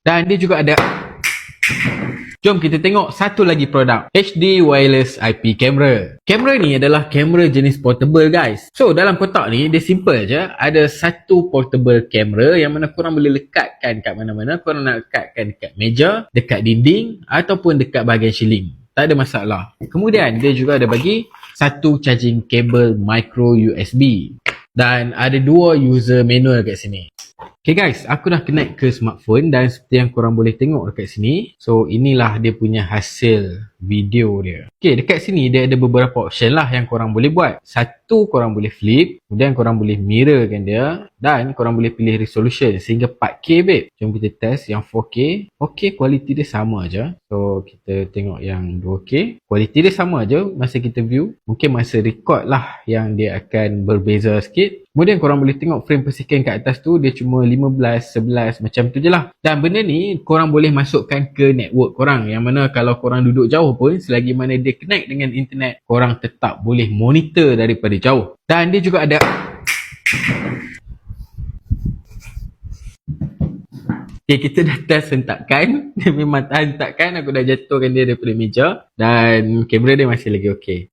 Dan dia juga ada, jom kita tengok satu lagi produk, HD Wireless IP Camera. Kamera ni adalah kamera jenis portable guys. So dalam kotak ni dia simple je, ada satu portable camera yang mana korang boleh lekatkan kat mana-mana. Korang nak lekatkan dekat meja, dekat dinding ataupun dekat bahagian ceiling, tak ada masalah. Kemudian dia juga ada bagi satu charging cable micro USB dan ada dua user manual kat sini. Okay guys, aku dah connect ke smartphone dan seperti yang korang boleh tengok dekat sini. So inilah dia punya hasil video dia. Okay, dekat sini dia ada beberapa option lah yang korang boleh buat. Satu, korang boleh flip, kemudian korang boleh mirrorkan dia dan korang boleh pilih resolution sehingga 4K babe. Jom kita test yang 4K. 4K kualiti dia sama aja. So kita tengok yang 2K. Kualiti dia sama aja masa kita view. Mungkin masa record lah yang dia akan berbeza sikit. Kemudian korang boleh tengok frame per second kat atas tu dia cuma 15, 11 macam tu je lah. Dan benda ni korang boleh masukkan ke network korang, yang mana kalau korang duduk jauh pun, selagi mana dia connect dengan internet, korang tetap boleh monitor daripada jauh. Dan dia juga ada, okay, kita dah test hentakan. Dia memang tahan hentakan. Aku dah jatuhkan dia daripada meja dan kamera dia masih lagi okey.